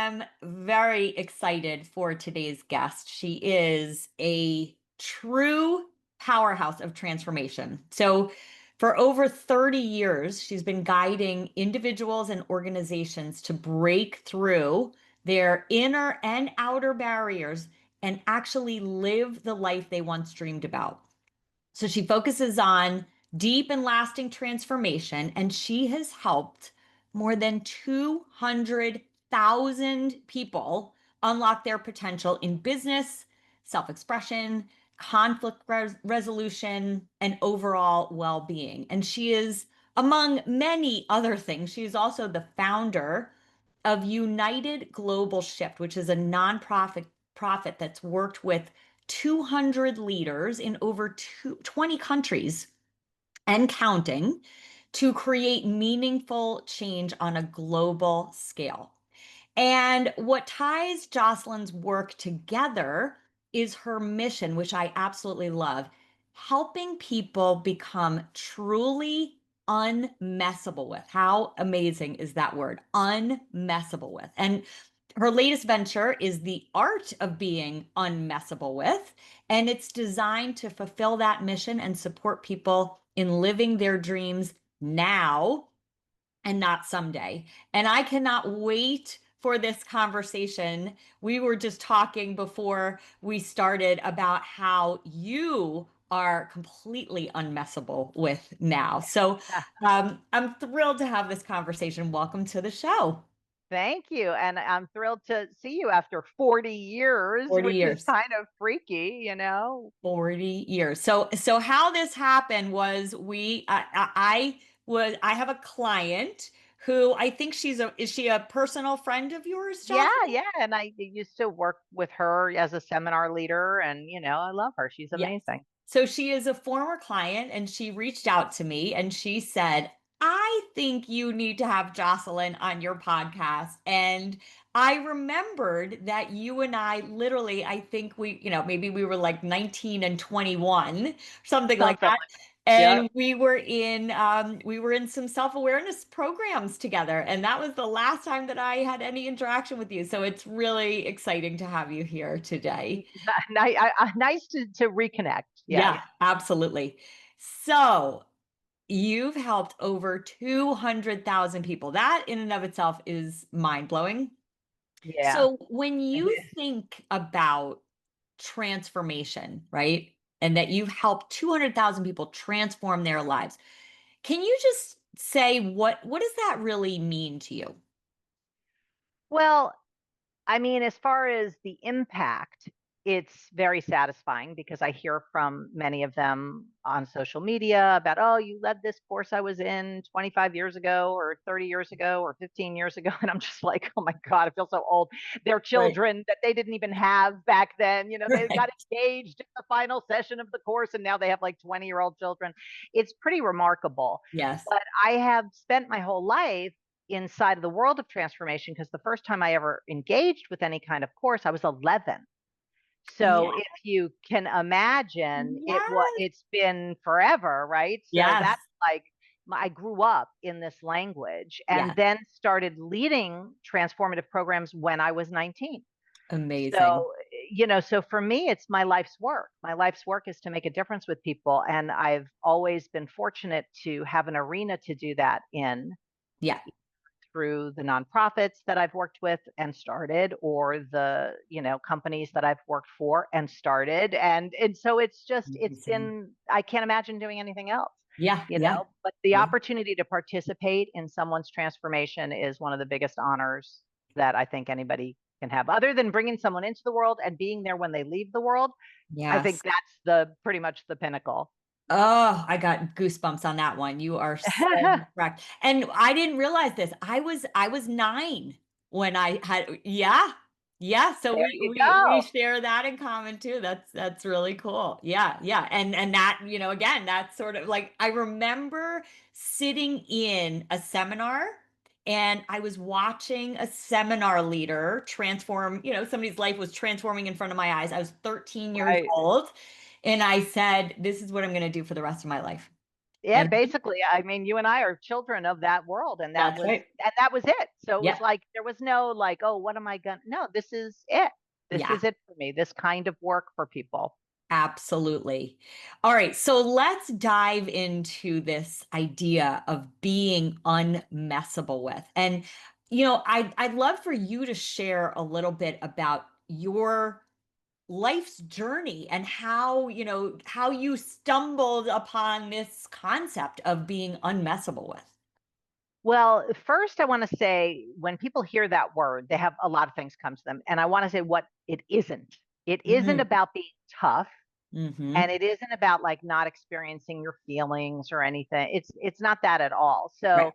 am very excited for today's guest. She is a true powerhouse of transformation. So, for over 30 years, she's been guiding individuals and organizations to break through their inner and outer barriers and actually live the life they once dreamed about. So she focuses on deep and lasting transformation, and she has helped more than 200,000 people unlock their potential in business, self expression, conflict resolution, and overall well being. And she is, among many other things, she's also the founder of United Global Shift, which is a nonprofit profit that's worked with 200 leaders in over 20 countries and counting to create meaningful change on a global scale. And what ties Jocelyn's work together is her mission, which I absolutely love, helping people become truly unmessable with. How amazing is that word? Unmessable with. And her latest venture is the art of being unmessable with, and it's designed to fulfill that mission and support people in living their dreams now and not someday. And I cannot wait for this conversation. We were just talking before we started about how you are completely unmessable with now. So I'm thrilled to have this conversation. Welcome to the show. Thank you. And I'm thrilled to see you after 40 years, 40 which is years. kind of freaky. 40 years. So how this happened was I have a client who I think is she a personal friend of yours, Yeah, Jocelyn? yeah. And I used to work with her as a seminar leader, and I love her. She's Yes. amazing. So she is a former client and she reached out to me and she said, I think you need to have Jocelyn on your podcast. And I remembered that you and I literally, I think maybe we were like 19 and 21, something like Something that. like And Yep. we were in some self-awareness programs together. And that was the last time that I had any interaction with you. So it's really exciting to have you here today. Nice to reconnect. Yes. Yeah, absolutely. So you've helped over 200,000 people. That in and of itself is mind-blowing. Yeah. So when you think about transformation, right? And that you've helped 200,000 people transform their lives. Can you just say what does that really mean to you? Well, I mean, as far as the impact, it's very satisfying because I hear from many of them on social media about, oh, you led this course I was in 25 years ago, or 30 years ago, or 15 years ago. And I'm just like, oh my God, I feel so old. Their Right. children that they didn't even have back then, they got Right. engaged in the final session of the course and now they have like 20-year-old children. It's pretty remarkable. Yes. But I have spent my whole life inside of the world of transformation because the first time I ever engaged with any kind of course, I was 11. Yeah. So if you can imagine, Yes. it's been forever, right? So Yes. that's like I grew up in this language and Yes. then started leading transformative programs when I was 19. Amazing. So for me, it's my life's work. My life's work is to make a difference with people. And I've always been fortunate to have an arena to do that in Yeah. through the nonprofits that I've worked with and started, or the companies that I've worked for and started, and so it's Amazing. been, I can't imagine doing anything else. Yeah. Yeah. But the Yeah. opportunity to participate in someone's transformation is one of the biggest honors that I think anybody can have, other than bringing someone into the world and being there when they leave the world. I think Yes. that's the pretty much the pinnacle. Oh, I got goosebumps on that one. You are so correct. And I didn't realize this. I was 9 when I had yeah. Yeah, so There we you we we go. share that in common too. That's really cool. Yeah, yeah. And that, again, that's sort of like I remember sitting in a seminar and I was watching a seminar leader transform, somebody's life was transforming in front of my eyes. I was 13 years Right. old. And I said, this is what I'm going to do for the rest of my life. Yeah, And basically, I mean, you and I are children of that world, and that's right. that was it. So it was Yeah. like there was no like, oh, what am I gonna? No, this is it. This Yeah. is it for me. This kind of work for people. Absolutely. All right, so let's dive into this idea of being unmessable with. And I'd love for you to share a little bit about your life's journey and how you stumbled upon this concept of being unmessable with. Well, first, I want to say when people hear that word, they have a lot of things come to them, and I want to say what it isn't. It isn't Mm-hmm. about being tough. And Mm-hmm. it isn't about like not experiencing your feelings or anything. It's not that at all. Right. So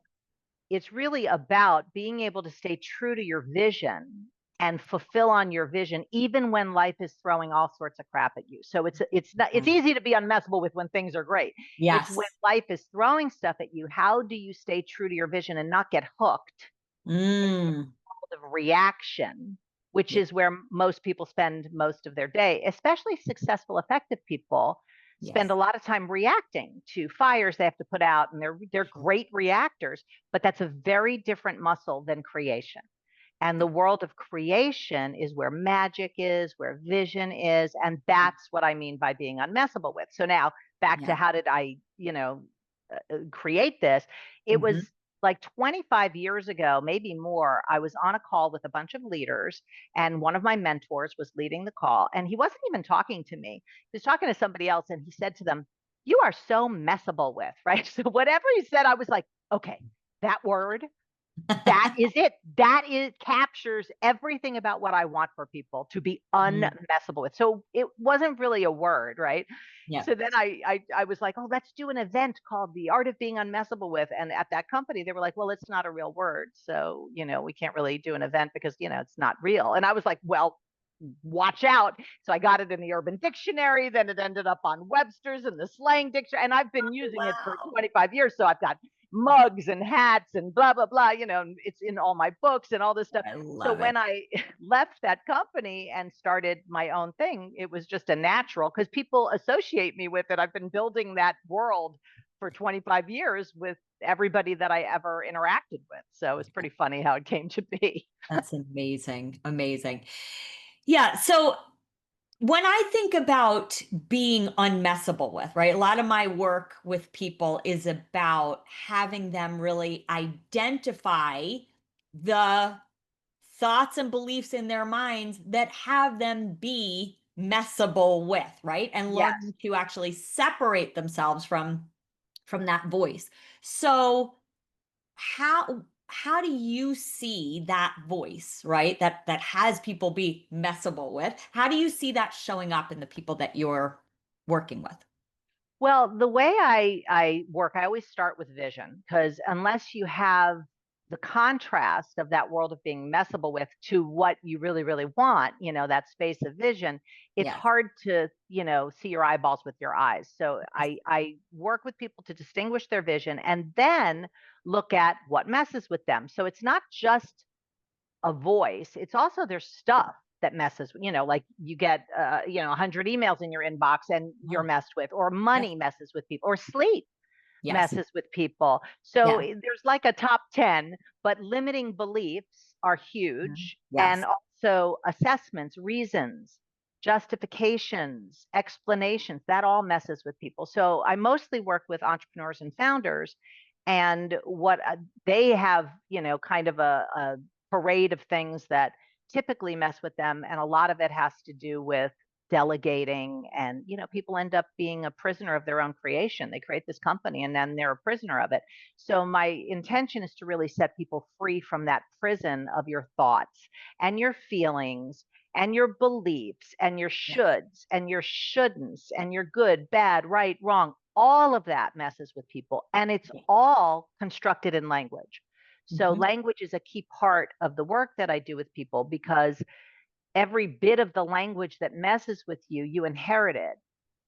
it's really about being able to stay true to your vision and fulfill on your vision even when life is throwing all sorts of crap at you. So it's Mm. easy to be unmessable with when things are great. It's when Yes. life is throwing stuff at you, how do you stay true to your vision and not get hooked Mm. of reaction, which Yeah. is where most people spend most of their day, especially successful, effective people spend Yes. a lot of time reacting to fires they have to put out, and they're great reactors, but that's a very different muscle than creation. And the world of creation is where magic is, where vision is, and that's what I mean by being unmessable with. So now back to Yeah. how did I, create this? It Mm-hmm. was like 25 years ago, maybe more. I was on a call with a bunch of leaders, and one of my mentors was leading the call, and he wasn't even talking to me. He was talking to somebody else, and he said to them, "You are so messable with," right? So whatever he said, I was like, okay, that word, that is it. That is captures everything about what I want for people to be Mm. unmessable with. So it wasn't really a word, right? Yeah. So then I was like, oh, let's do an event called The Art of Being Unmessable With. And at that company, they were like, well, it's not a real word. So, we can't really do an event because, it's not real. And I was like, well, watch out. So I got it in the Urban Dictionary. Then it ended up on Webster's and the Slang Dictionary. And I've been using it for Wow. 25 years. So I've got mugs and hats and blah, blah, blah. It's in all my books and all this stuff. I So love it. when I left that company and started my own thing, it was just a natural because people associate me with it. I've been building that world for 25 years with everybody that I ever interacted with. So it's pretty funny how it came to be. That's amazing. Amazing. Yeah. So when I think about being unmessable with, right, a lot of my work with people is about having them really identify the thoughts and beliefs in their minds that have them be messable with, right? And Yes. learning to actually separate themselves from that voice. So how do you see that voice, right? That has people be messable with. How do you see that showing up in the people that you're working with? Well, the way I work, I always start with vision because unless you have the contrast of that world of being messable with to what you really, really want, that space of vision, it's Yes. hard to, see your eyeballs with your eyes. So I work with people to distinguish their vision and then look at what messes with them. So it's not just a voice, it's also their stuff that messes, like you get 100 emails in your inbox and you're Oh, messed with, or yes. money messes with people, or sleep Yes. messes with people. So Yeah. there's like a top 10, but limiting beliefs are Mhm. huge, and Yes. also assessments, reasons, justifications, explanations, that all messes with people. So I mostly work with entrepreneurs and founders, and what they have, kind of a parade of things that typically mess with them, and a lot of it has to do with delegating, and people end up being a prisoner of their own creation. They create this company and then they're a prisoner of it. So my intention is to really set people free from that prison of your thoughts and your feelings and your beliefs and your Yes. shoulds and your shouldn'ts and your good, bad, right, wrong. All of that messes with people, and it's Yeah. all constructed in language. So Mhm. language is a key part of the work that I do with people because every bit of the language that messes with you, you inherited.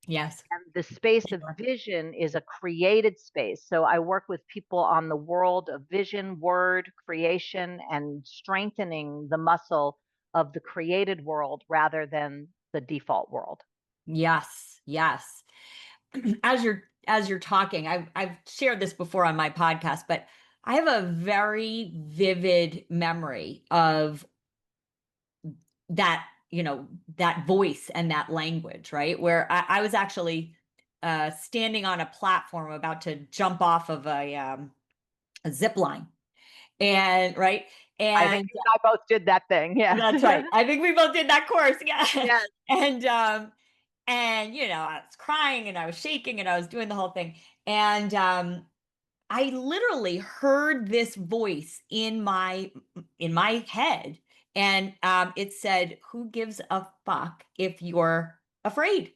Yes. And the space of Sure. vision is a created space. So I work with people on the world of vision, word, creation, and strengthening the muscle of the created world rather than the default world. Yes. Yes. As you're as you're talking, I've shared this before on my podcast, but I have a very vivid memory of that, that voice and that language, right? Where I was actually standing on a platform about to jump off of a zip line. And right. I think And you and I both did that thing. Yes. that's right. I think we both did that course. Yeah. Yes. And I was crying and I was shaking and I was doing the whole thing. And I literally heard this voice in my head, and it said, "Who gives a fuck if you're afraid?"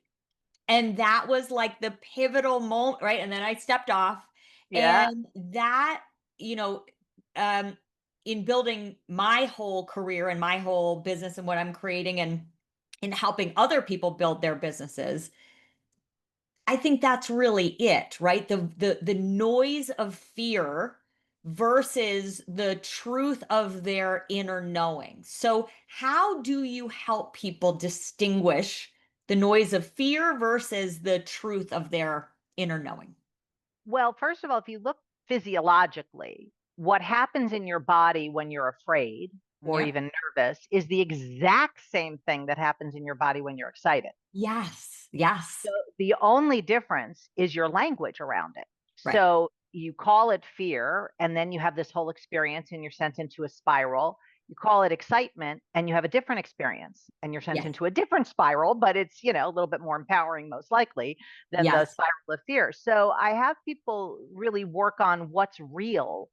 And that was like the pivotal moment, right? And then I stepped off, Yeah. and that, you know, um, in building my whole career and my whole business and what I'm creating and in helping other people build their businesses, I think that's really it, right? The noise of fear versus the truth of their inner knowing. So, how do you help people distinguish the noise of fear versus the truth of their inner knowing? Well, first of all, if you look physiologically, what happens in your body when you're afraid or Yep. even nervous is the exact same thing that happens in your body when you're excited. Yes. Yes. So the only difference is your language around it. Right. So you call it fear, and then you have this whole experience and you're sent into a spiral. You call it excitement, and you have a different experience and you're sent Yes. into a different spiral, but it's, a little bit more empowering, most likely, than the Yes. spiral of fear. So I have people really work on what's real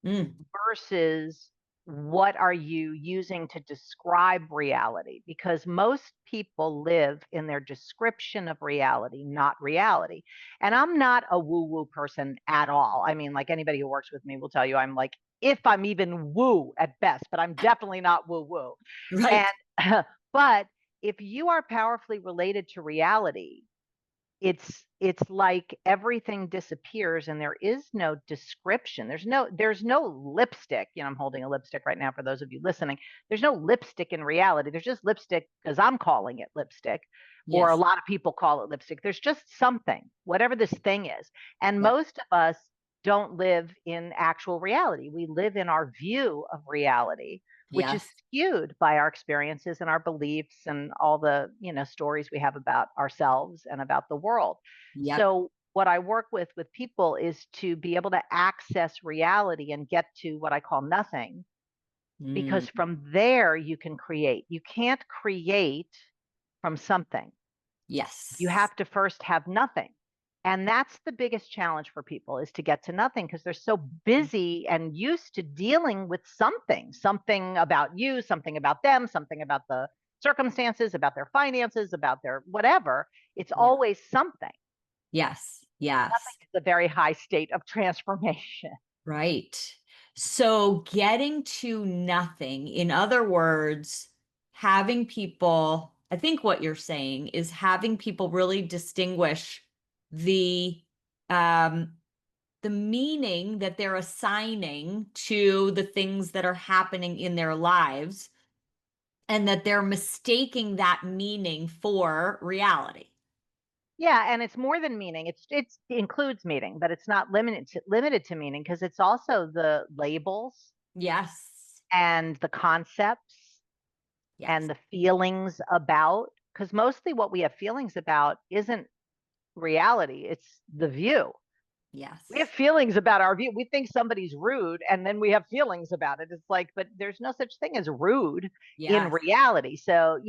Mm. versus what are you using to describe reality, because most people live in their description of reality, not reality. And I'm not a woo woo person at all. I mean, like, anybody who works with me will tell you I'm like, if I'm even woo at best, but I'm definitely not woo woo. Right. And but if you are powerfully related to reality, it's like everything disappears and there is no description. There's no lipstick. I'm holding a lipstick right now for those of you listening. There's no lipstick in reality. There's just lipstick because I'm calling it lipstick, or a Yes. lot of people call it lipstick. There's just something, whatever this thing is. And Yep. most of us don't live in actual reality. We live in our view of reality, which is Yes. skewed by our experiences and our beliefs and all the, stories we have about ourselves and about the world. Yep. So what I work with people is to be able to access reality and get to what I call nothing, Mm. because from there you can create. You can't create from something. You Yes. have to first have nothing. And that's the biggest challenge for people, is to get to nothing, because they're so busy and used to dealing with something about you, something about them, something about the circumstances, about their finances, about their whatever. It's Yeah. always something. Yes. Yes. It's a very high state of transformation. Right. So getting to nothing, in other words, having people, I think what you're saying is having people really distinguish the um the meaning that they're assigning to the things that are happening in their lives, and that they're mistaking that meaning for reality. Yeah, and it's more than meaning. It includes meaning, but it's not limited to meaning, because it's also the labels Yes. and the concepts Yes. and the feelings about, because mostly what we have feelings about isn't reality, it's the view. We have Yes. feelings about our view. We think somebody's rude, and then we have feelings about it. It's like, but there's no such thing as rude in Yes. reality. So,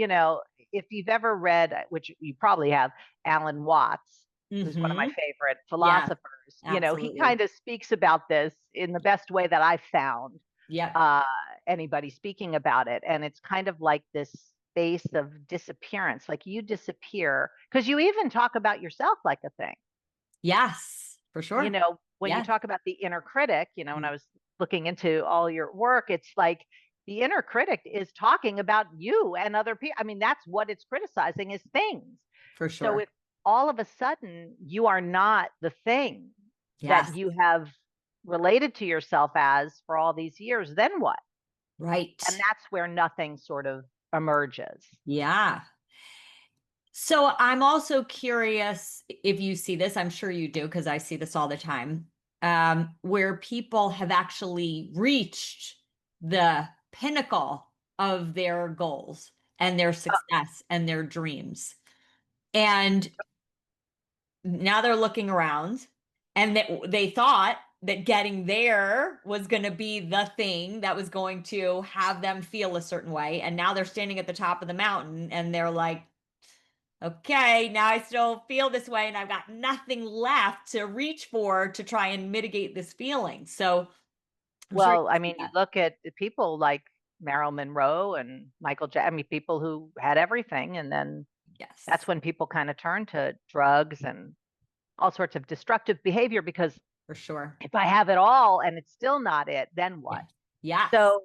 if you've ever read, which you probably have, Alan Watts, who's one of my Mm-hmm. favorite Yeah, philosophers, he absolutely. kind of speaks about this in the best way that I've found Yep. uh, anybody speaking about it. And it's kind of like this space of disappearance, like you disappear because you even talk about yourself like a thing. Yes, for sure. When you Yeah. talk about the inner critic, when I was looking into all your work, it's like the inner critic is talking about you and other people. I mean, that's what it's criticizing, is things. For So sure. if all of a sudden you are not the thing that Yes. you have related to yourself as for all these years, then what? Right. And that's where nothing sort of emerges. Yeah. So I'm also curious if you see this. I'm sure you do because I see this all the time, where people have actually reached the pinnacle of their goals and their success and their dreams. And now they're looking around and they thought that getting there was going to be the thing that was going to have them feel a certain way. And now they're standing at the top of the mountain and they're like, okay, now I still feel this way and I've got nothing left to reach for to try and mitigate this feeling. So I'm sure you Well, I see mean, you that. look at the people like Marilyn Monroe and Michael Jackson, I mean, people who had everything, and then that's Yes, when people kind of turn to drugs and all sorts of destructive behavior, because for sure. if I have it all and it's still not it, then what? Yeah. Yes. So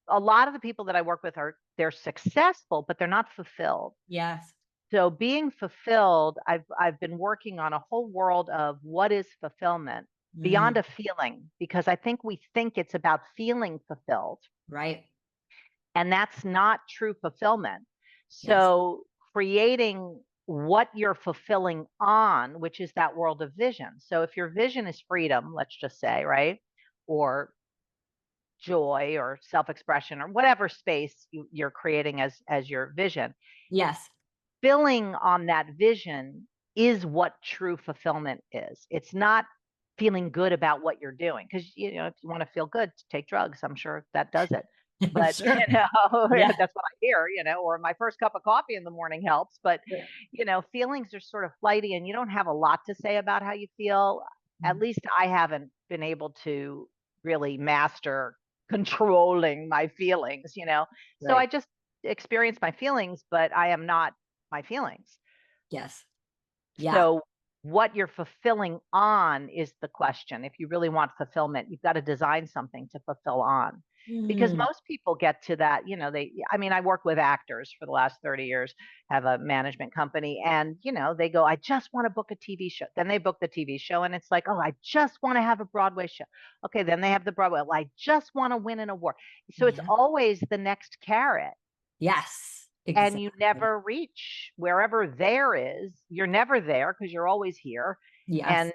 a lot of the people that I work with they're successful, but they're not fulfilled. Yes. So being fulfilled, I've been working on a whole world of what is fulfillment beyond a Mm, feeling, because I think we think it's about feeling fulfilled, right. and that's not true fulfillment. Yes. So creating what you're fulfilling on, which is that world of vision. So if your vision is freedom, let's just say, right? Or joy or self-expression or whatever space you're creating as your vision, Yes. filling on that vision is what true fulfillment is. It's not feeling good about what you're doing, because if you want to feel good, take drugs. I'm sure that does it. But Sure. Yeah. that's what I hear. Or my first cup of coffee in the morning helps. But feelings are sort of flighty, and you don't have a lot to say about how you feel. At least I haven't been able to really master controlling my feelings. So I Right. just experience my feelings, but I am not my feelings. Yes. Yeah. So what you're fulfilling on is the question. If you really want fulfillment, you've got to design something to fulfill on. Because Mm, most people get to that, I mean, I work with actors for the last 30 years, have a management company, and, they go, I just want to book a TV show. Then they book the TV show, and it's like, oh, I just want to have a Broadway show. Okay, then they have the Broadway. Well, I just want to win an award. So it's yeah. always the next carrot, Yes. and you Exactly. never reach wherever there is. You're never there because you're always here, Yes. and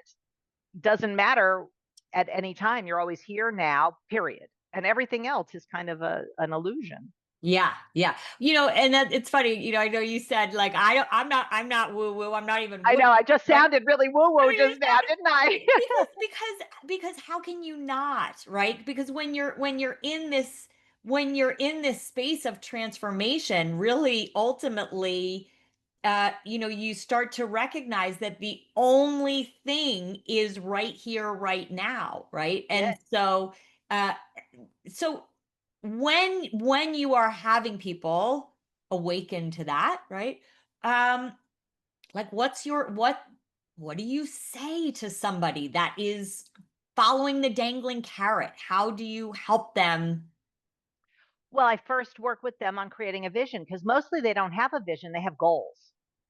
doesn't matter at any time. You're always here now, period. And everything else is kind of an illusion. Yeah, yeah. And that it's funny, I know you said like I'm not woo woo. I'm not even I woo, know, I just right? sounded really woo I woo mean, you just now, didn't I? because how can you not, right? Because when you're in this space of transformation, really ultimately you start to recognize that the only thing is right here, right now, right? Yeah. And so when you are having people awaken to that, right? Um, like what do you say to somebody that is following the dangling carrot? How do you help them? Well, I first work with them on creating a vision, because mostly they don't have a vision, they have goals.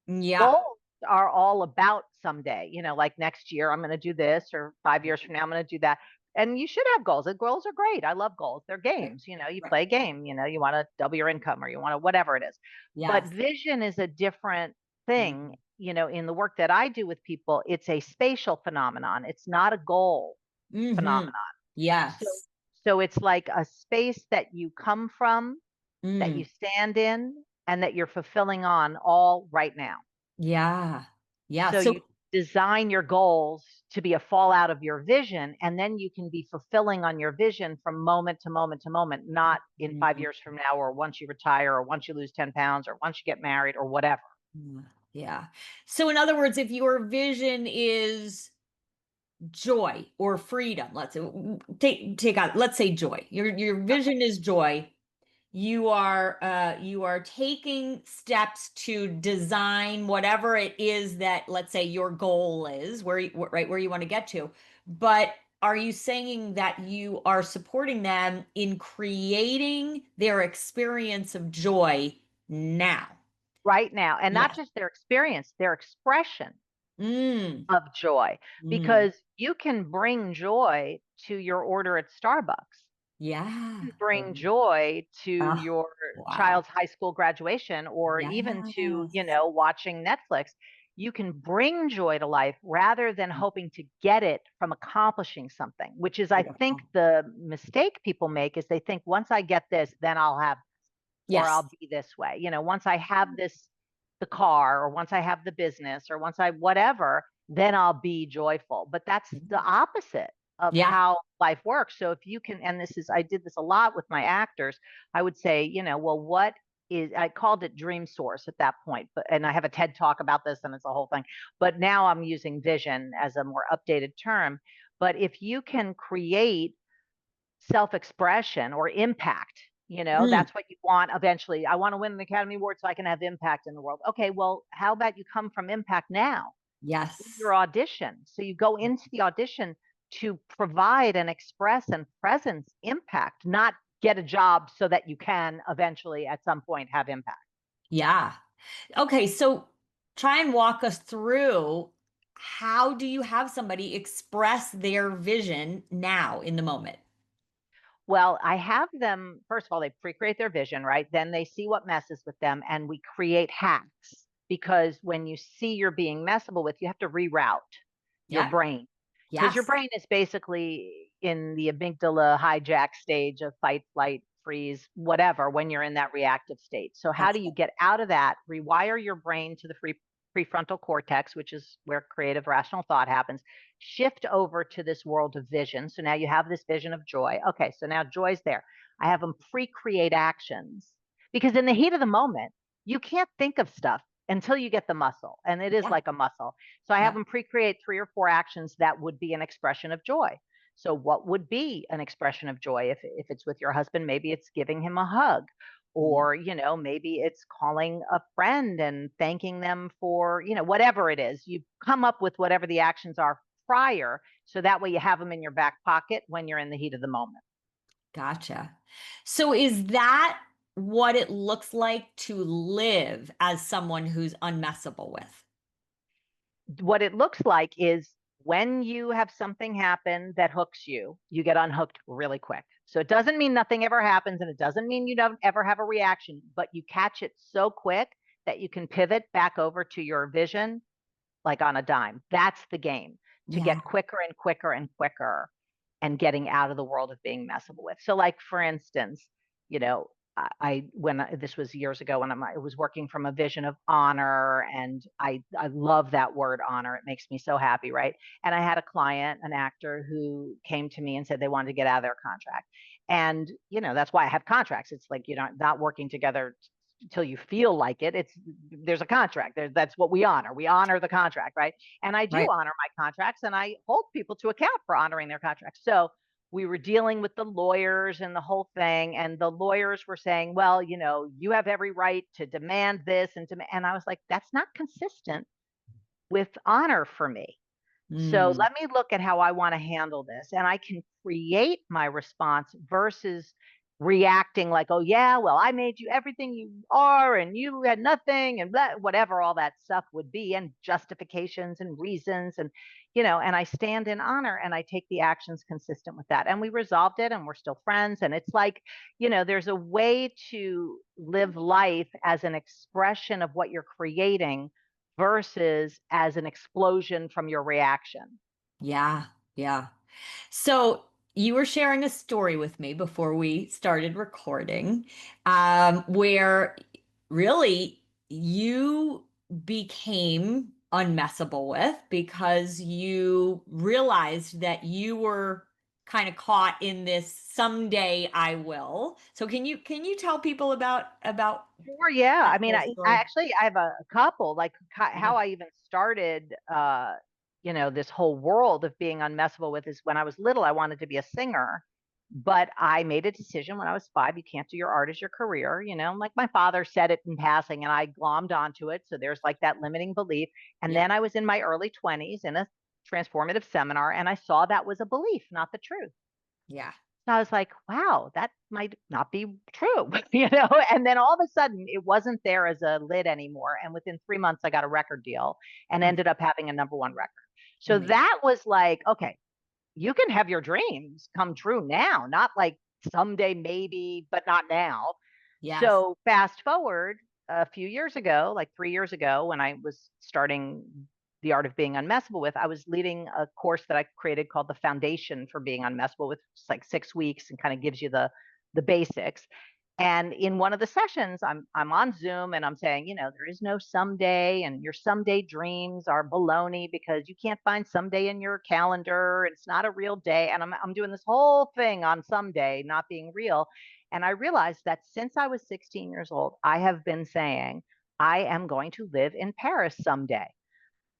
Yeah, Goals are all about someday, like next year I'm going to do this, or 5 years from now I'm going to do that. And you should have goals. The goals are great. I love goals. They're right, games. You right. play a game, you want to double your income, or you want to whatever it is. But Yes. vision is a different thing. In the work that I do with people, it's a spatial phenomenon. It's not a goal Mm-hmm. phenomenon. So Yes. so it's like a space that you come from, that you Mm. stand in, and that you're fulfilling on all right now. Yeah. Yeah. So you So design your goals to be a fallout of your vision, and then you can be fulfilling on your vision from moment to moment to moment, not in 5 years from now, or once you retire, or once you lose 10 pounds, or once you get married, or whatever. mm, yeah. So in other words, if your vision is joy or freedom, let's say, take out, let's say joy. Your Okay. vision is joy. You are taking steps to design whatever it is that, let's say, your goal is, right where you want to get to. But are you saying that you are supporting them in creating their experience of joy now? Right now. And not Yes. just their experience, their expression Mm, of joy, mm, because you can bring joy to your order at Starbucks. Yeah. bring joy to Oh, your wow. child's high school graduation, or even to, Yes. watching Netflix. You can bring joy to life rather than hoping to get it from accomplishing something, which is, I think, Beautiful. the mistake people make is they think once I get this, then I'll have, or Yes. I'll be this way. Once I have this, the car, or once I have the business, or once I whatever, then I'll be joyful. But that's the opposite of Yeah. how life works. So if you can, and this is, I did this a lot with my actors, I would say, well, what is, I called it dream source at that point, but, and I have a TED talk about this and it's a whole thing, but now I'm using vision as a more updated term. But if you can create self-expression or impact, Mm, that's what you want eventually. I want to win an Academy Award so I can have impact in the world. Okay, well, how about you come from impact now in yes. your audition? So you go into the audition to provide and express and presence impact, not get a job so that you can eventually at some point have impact. Yeah. Okay, so try and walk us through, how do you have somebody express their vision now in the moment? Well, I have them, first of all, they pre create their vision, right? Then they see what messes with them, and we create hacks. Because when you see you're being messable with, you have to reroute your Yeah. brain, because your Yes. brain is basically in the amygdala hijack stage of fight, flight, freeze, whatever, when you're in that reactive state. So, how That's do you it. get out of that? Rewire your brain to the prefrontal cortex, which is where creative rational thought happens. Shift over to this world of vision. So now you have this vision of joy. Okay, so now joy's there. I have them pre-create actions, because in the heat of the moment, you can't think of stuff until you get the muscle, and it is Yeah. like a muscle. So I have Yeah. them pre-create 3 or 4 actions that would be an expression of joy. So what would be an expression of joy? If it's with your husband, maybe it's giving him a hug, Yeah. or maybe it's calling a friend and thanking them for, whatever it is. You come up with whatever the actions are prior, so that way you have them in your back pocket when you're in the heat of the moment. Gotcha. So is that what it looks like to live as someone who's unmessable with? What it looks like is, when you have something happen that hooks you, you get unhooked really quick. So it doesn't mean nothing ever happens, and it doesn't mean you don't ever have a reaction, but you catch it so quick that you can pivot back over to your vision like on a dime. That's the game, to Yeah. get quicker and quicker and quicker and getting out of the world of being messable with. So, like, for instance, you know, this was years ago when I was working from a vision of honor, and I love that word honor. It makes me so happy, right? And I had a client, an actor, who came to me and said they wanted to get out of their contract, and that's why I have contracts. It's like, not working together until you feel like it. There's a contract there. That's what we honor. We honor the contract, right? And I do Right. honor my contracts, and I hold people to account for honoring their contracts. So we were dealing with the lawyers and the whole thing, and the lawyers were saying, well, you have every right to demand this, and I was like, that's not consistent with honor for me. So Mm, let me look at how I want to handle this. And I can create my response versus reacting like, oh, yeah, well, I made you everything you are and you had nothing, and blah, whatever all that stuff would be, and justifications and reasons. And I stand in honor and I take the actions consistent with that. And we resolved it, and we're still friends. And it's like, there's a way to live life as an expression of what you're creating versus as an explosion from your reaction. yeah. Yeah. So you were sharing a story with me before we started recording, where really you became unmessable with because you realized that you were kind of caught in this someday I will. So can you tell people about Sure, yeah. that I mean, whole I story? actually I have a couple, like, Yeah. how I even started this whole world of being unmessable with is, when I was little, I wanted to be a singer. But I made a decision when I was 5, you can't do your art as your career, like my father said it in passing, and I glommed onto it. So there's like that limiting belief. And Yeah. then I was in my early 20s in a transformative seminar, and I saw that was a belief, not the truth. Yeah. So I was like, wow, that might not be true, And then all of a sudden, it wasn't there as a lid anymore. And within 3 months, I got a record deal and Mm, ended up having a #1 record. So amazing. that was like, okay, you can have your dreams come true now, not like someday maybe, but not now. Yes. So fast forward a few years ago, like 3 years ago, when I was starting the art of being unmessable with, I was leading a course that I created called the Foundation for Being Unmessable with. It's like 6 weeks and kind of gives you the basics. And in one of the sessions, I'm on Zoom and I'm saying, there is no someday, and your someday dreams are baloney because you can't find someday in your calendar. It's not a real day. And I'm doing this whole thing on someday not being real. And I realized that since I was 16 years old, I have been saying, I am going to live in Paris someday.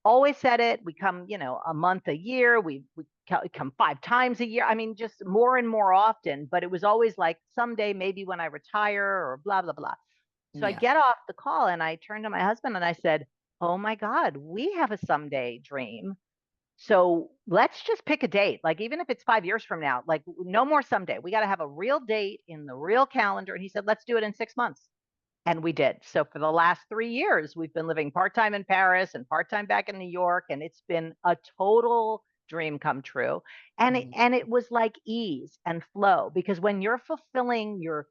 Always said it. We come, a month a year. We come 5 times a year. I mean, just more and more often. But it was always like someday, maybe when I retire or blah, blah, blah. So I Yeah. get off the call and I turned to my husband and I said, oh my God, we have a someday dream. So let's just pick a date. Like, even if it's 5 years from now, like, no more someday. We got to have a real date in the real calendar. And he said, let's do it in 6 months. And we did. So for the last 3 years, we've been living part-time in Paris and part-time back in New York. And it's been a total dream come true. And it was like ease and flow, because when you're fulfilling your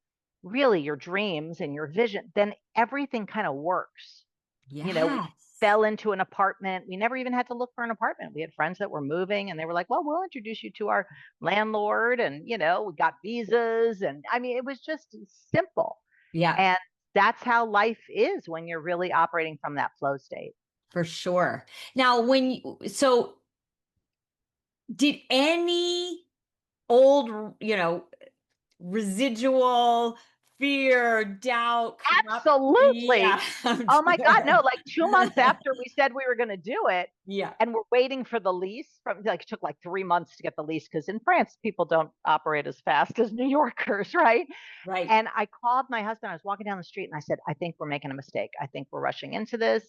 dreams and your vision, then everything kind of works. We Yes. fell into an apartment. We never even had to look for an apartment. We had friends that were moving and they were like, well, we'll introduce you to our landlord. And, we got visas. And I mean, it was just simple. Yeah, And that's how life is when you're really operating from that flow state. for sure. Now, so did any old, residual fear, doubt, corrupt? Absolutely. Yeah, I'm Oh my God, sure. no, like 2 months after we said we were going to do it, Yeah, and we're waiting for the lease from, like, it took like 3 months to get the lease because in France, people don't operate as fast as New Yorkers, right? right. And I called my husband. I was walking down the street and I said, I think we're making a mistake. I think we're rushing into this.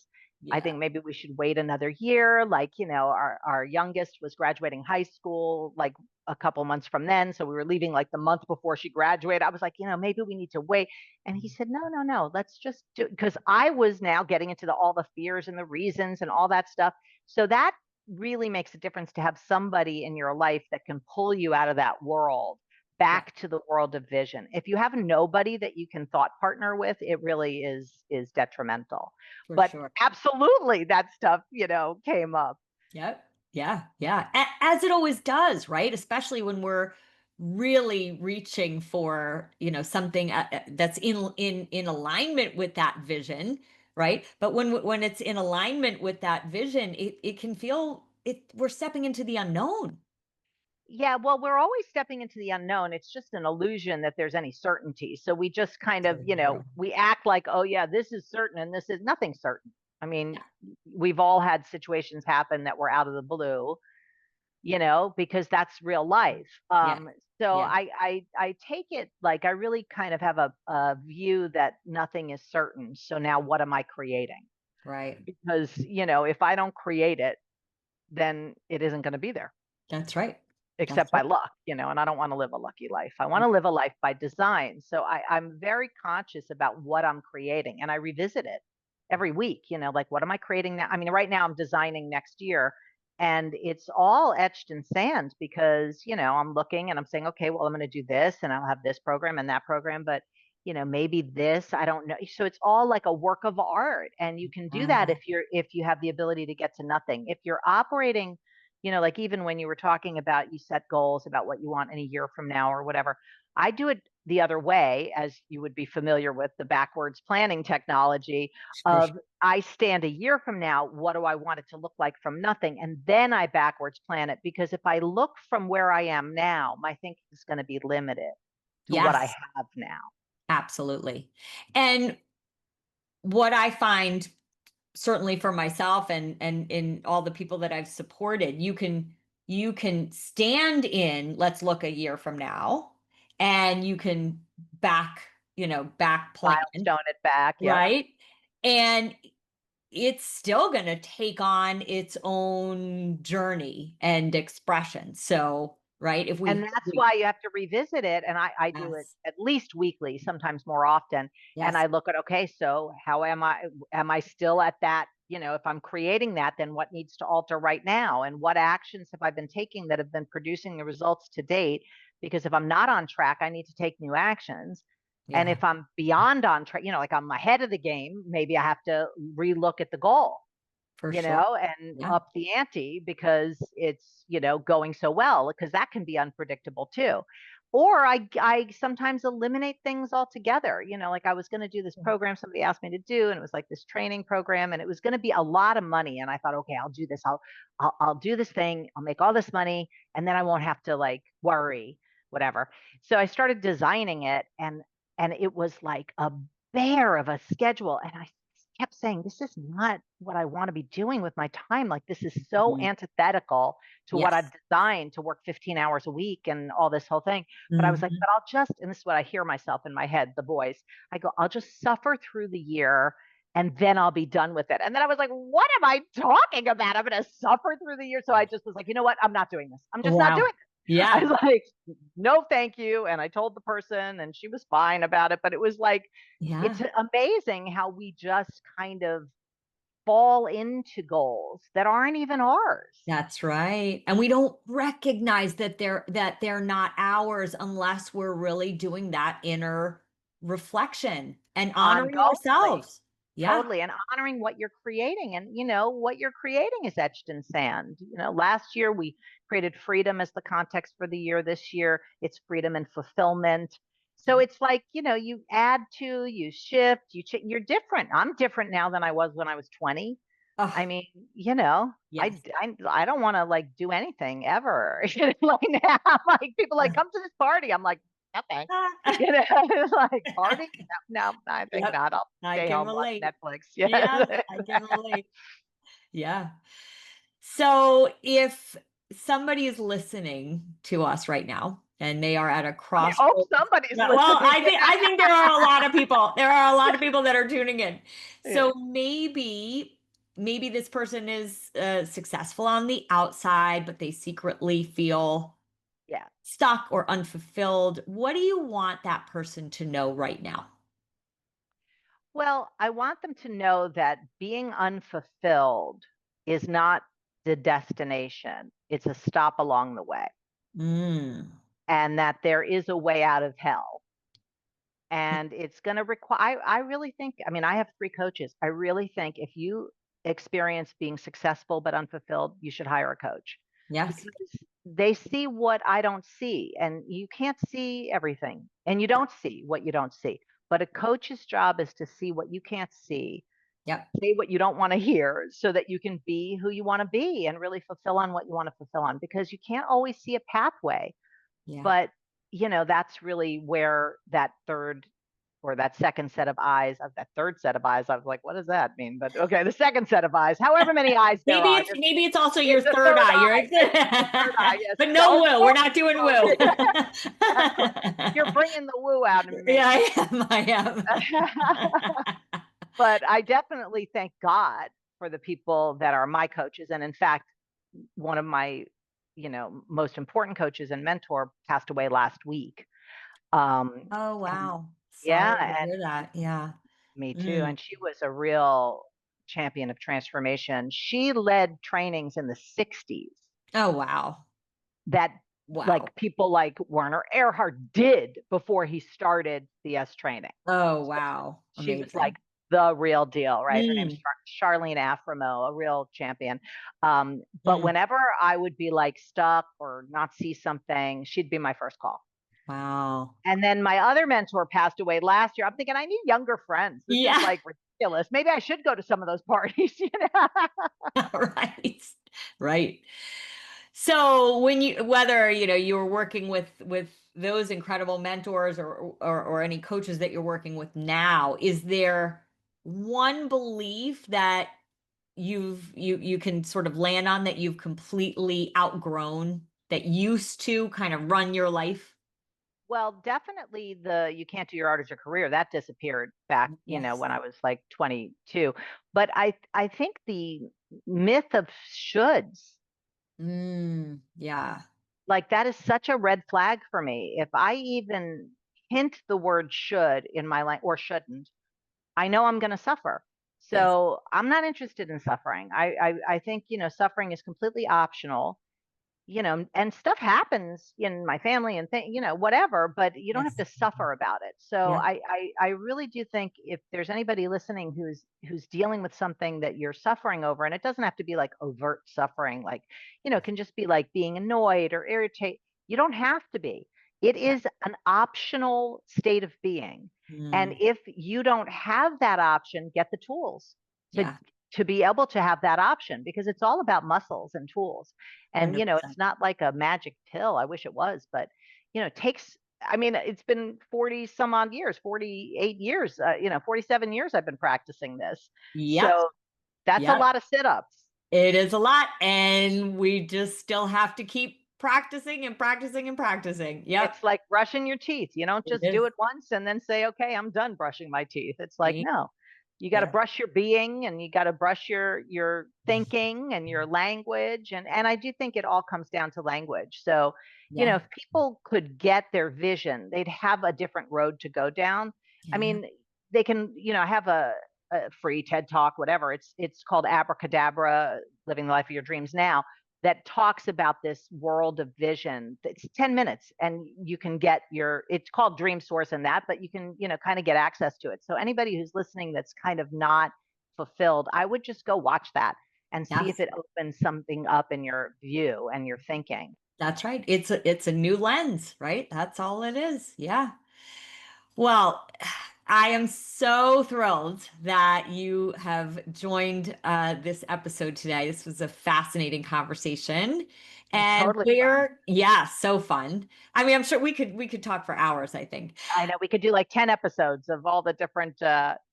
I Yeah. think maybe we should wait another year. Like, our youngest was graduating high school like a couple months from then. So we were leaving like the month before she graduated. I was like, maybe we need to wait. And he said, no, no, no, let's just do it. Because I was now getting into all the fears and the reasons and all that stuff. So that really makes a difference to have somebody in your life that can pull you out of that world Yeah, back to the world of vision. If you have nobody that you can thought partner with, it really is detrimental. for But sure. absolutely that stuff, came up. Yep. Yeah. Yeah. As it always does, right? Especially when we're really reaching for, something that's in alignment with that vision, right? But when it's in alignment with that vision, it can feel we're stepping into the unknown. Yeah, well, we're always stepping into the unknown. It's just an illusion that there's any certainty. So we just kind of, So true. we act like, oh yeah, this is certain and this is nothing certain. I mean, Yeah. we've all had situations happen that were out of the blue, because that's real life. Yeah. So Yeah. I take it like I really kind of have a view that nothing is certain. So now what am I creating? Right. Because, if I don't create it, then it isn't going to be there That's right. That's except by right. luck, and I don't want to live a lucky life. I want to live a life by design. So I'm very conscious about what I'm creating and I revisit it every week, like what am I creating now? I mean, right now I'm designing next year and it's all etched in sand because, I'm looking and I'm saying, okay, well, I'm going to do this and I'll have this program and that program, but maybe this, I don't know. So it's all like a work of art. And you can do that Uh, if you have the ability to get to nothing. If you're operating, like even when you were talking about you set goals about what you want in a year from now or whatever, I do it the other way, as you would be familiar with the backwards planning technology for sure. of I stand a year from now, what do I want it to look like from nothing? And then I backwards plan it because if I look from where I am now, my thinking is going to be limited to what I Yes, have now. absolutely. And what I find certainly for myself and in all the people that I've supported, you can stand in, let's look a year from now, and you can back plan, Milestone it back. Yep. right? And it's still going to take on its own journey and expression. So, right, if And we that's we why you have to revisit it. And I do it yes, at least weekly, sometimes more often. And yes, I look at, okay, so how am I still at that? If I'm creating that, then what needs to alter right now? And what actions have I been taking that have been producing the results to date because if I'm not on track, I need to take new actions. And Yeah, if I'm beyond on track, like I'm ahead of the game, maybe I have to relook at the goal, for sure. and Yeah. up the ante because it's, going so well, because that can be unpredictable too. Or I sometimes eliminate things altogether. Like I was going to do this program somebody asked me to do, and it was like this training program, and it was going to be a lot of money. And I thought, okay, I'll do this. I'll do this thing. I'll make all this money, and then I won't have to like worry, whatever. So I started designing it, and it was like a bear of a schedule, and I kept saying, this is not what I want to be doing with my time. Like, this is so Mhm. antithetical to what I've Yes. designed to work 15 hours a week and all this whole thing. But I was like, Mhm. but I'll just, and this is what I hear myself in my head, the voice, I go, I'll just suffer through the year and then I'll be done with it. And then I was like, what am I talking about? I'm going to suffer through the year. So I just was like, you know what? I'm not doing this. I'm just not doing Wow. it. I Yeah. was like, no, thank you. And I told the person and she was fine about it. But it was like, Yeah. it's amazing how we just kind of fall into goals that aren't even ours. That's right. And we don't recognize that they're not ours unless we're really doing that inner reflection and honoring Ongoingly. ourselves. Yeah. Totally. And honoring what you're creating. And, what you're creating is etched in sand. Last year we created freedom as the context for the year. This year it's freedom and fulfillment. So Yeah. it's like, you add to, you shift, you're different. I'm different now than I was when I was 20. I Oh, mean, yes. I don't want to like do anything ever. Like now, like people like come to this party. I'm like, no thanks. Like party? No, no, I think Yep. not. I'll I stay can home, watch relate. Netflix. Yeah, Yes. I can relate. Yeah. So if somebody is listening to us right now and they are at a I hope crossroads, somebody's well, listening. I think there are a lot of people. There are a lot of people that are tuning in. Yeah. So maybe this person is successful on the outside, but they secretly feel Yeah. stuck or unfulfilled. What do you want that person to know right now? Well, I want them to know that being unfulfilled is not the destination. It's a stop along the way, Mm. and that there is a way out of hell. And it's going to require, I really think, I mean, I have 3 coaches. I really think if you experience being successful but unfulfilled, you should hire a coach, Yes. because they see what I don't see. And you can't see everything, and you don't see what you don't see. But a coach's job is to see what you can't see, Yep. say what you don't want to hear, so that you can be who you want to be and really fulfill on what you want to fulfill on, because you can't always see a pathway. Yeah. But, that's really where that third or that second set of eyes, of that third set of eyes, I was like, what does that mean? But okay, the second set of eyes, however many eyes there Maybe are, it's also your it's the third third eye. eye. It's the third eye. Yes. But The no woo. We're fourth not doing one. woo. Exactly. You're bringing the woo out in Yeah, me. I am. But I definitely thank God for the people that are my coaches. And in fact, one of my, most important coaches and mentor passed away last week. Oh, And wow. Sorry to yeah, and hear that. Yeah. me too. Mm. And she was a real champion of transformation. She led trainings in the 60s Oh, wow. that Wow. like people like Werner Erhard did before he started CS training. Oh, So wow. she was like Amazing. the real deal, right? Her name's Mm. Charlene Aframo, a real champion. But Mm. whenever I would be like stuck or not see something, she'd be my first call. Wow. And then my other mentor passed away last year. I'm thinking I need younger friends. This is Yeah. like ridiculous. Maybe I should go to some of those parties, you know? Right. Right. So when whether, you were working with those incredible mentors or any coaches that you're working with now, is there one belief that you can sort of land on that you've completely outgrown that used to kind of run your life? Well, definitely the you can't do your art as your career. That disappeared back, Yes. when I was like 22. But I think the myth of shoulds, Yeah. like that is such a red flag for me. If I even hint the word should in my life or shouldn't, I know I'm going to suffer. Yes. So I'm not interested in suffering. I think, suffering is completely optional. and stuff happens in my family and whatever, but you don't have Yes. to suffer about it. So Yeah. I really do think if there's anybody listening who's dealing with something that you're suffering over, and it doesn't have to be like overt suffering, like, it can just be like being annoyed or irritated. You don't have to be. It Yeah. is an optional state of being. And Mm, if you don't have that option, get the tools to yeah. to be able to have that option, because it's all about muscles and tools. And, 100%. it's not like a magic pill. I wish it was, but, it takes, I mean, it's been 40 some odd years, 48 years, 47 years I've been practicing this. Yep. So that's a Yep. lot of sit ups. It is a lot. And we just still have to keep practicing and practicing and practicing. Yep. It's like brushing your teeth. You don't It just do is. it once and then say, okay, I'm done brushing my teeth. It's like, Right? no, you got to Yeah. brush your being, and you got to brush your thinking and your language. And I do think it all comes down to language. So, Yeah. if people could get their vision, they'd have a different road to go down. I Yeah. mean, they can, have a free TED talk, whatever. It's called Abracadabra, Living the Life of Your Dreams Now, that talks about this world of vision. It's 10 minutes, and you can get it's called Dream Source and that, but you can, kind of get access to it. So anybody who's listening that's kind of not fulfilled, I would just go watch that and see if Yes. it opens something up in your view and your thinking. That's right. It's a new lens, right? That's all it is. Yeah. Well, I am so thrilled that you have joined this episode today. This was a fascinating conversation. It's And totally fun. yeah, so fun. I mean, I'm sure we could talk for hours, I think. I know we could do like 10 episodes of all the different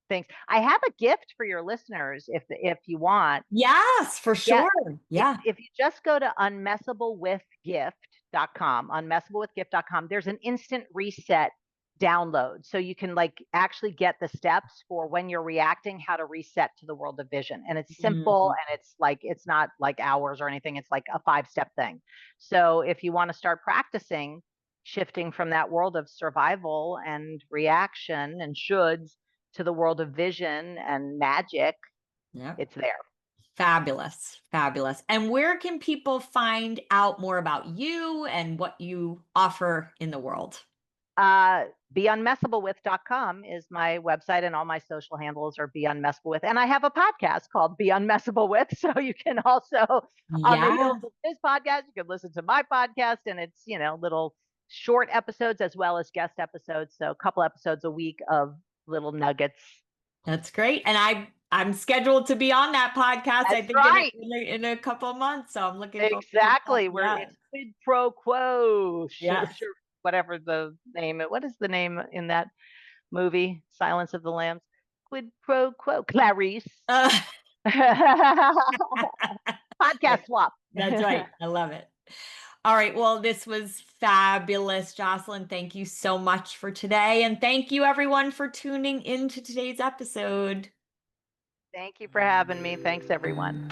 things. I have a gift for your listeners if you want. Yes, for Yeah. sure. If Yeah. if you just go to unmessablewithgift.com, there's an instant reset download. So you can like actually get the steps for when you're reacting, how to reset to the world of vision. And it's simple, Mm, and it's not like hours or anything. It's like a 5-step thing. So if you want to start practicing shifting from that world of survival and reaction and shoulds to the world of vision and magic, yeah. it's there. Fabulous. Fabulous. And where can people find out more about you and what you offer in the world? Beunmessablewith.com is my website, and all my social handles are Be Unmessable With. And I have a podcast called Be Unmessable With. So you can also, on the heels Yeah, of this podcast, you can listen to my podcast, and it's, little short episodes as well as guest episodes. So a couple episodes a week of little nuggets. that's great. And I'm scheduled to be on that podcast, I That's think right. in a couple of months. So I'm looking forward to that. Exactly. Where Yeah. it's quid pro quo, Yes. whatever the name. What is the name in that movie, Silence of the Lambs? Quid pro quo, Clarice. Uh, Podcast swap. that's right. I love it. All right. Well, this was fabulous, Jocelyn. Thank you so much for today. And thank you, everyone, for tuning into today's episode. Thank you for having me. Thanks, everyone.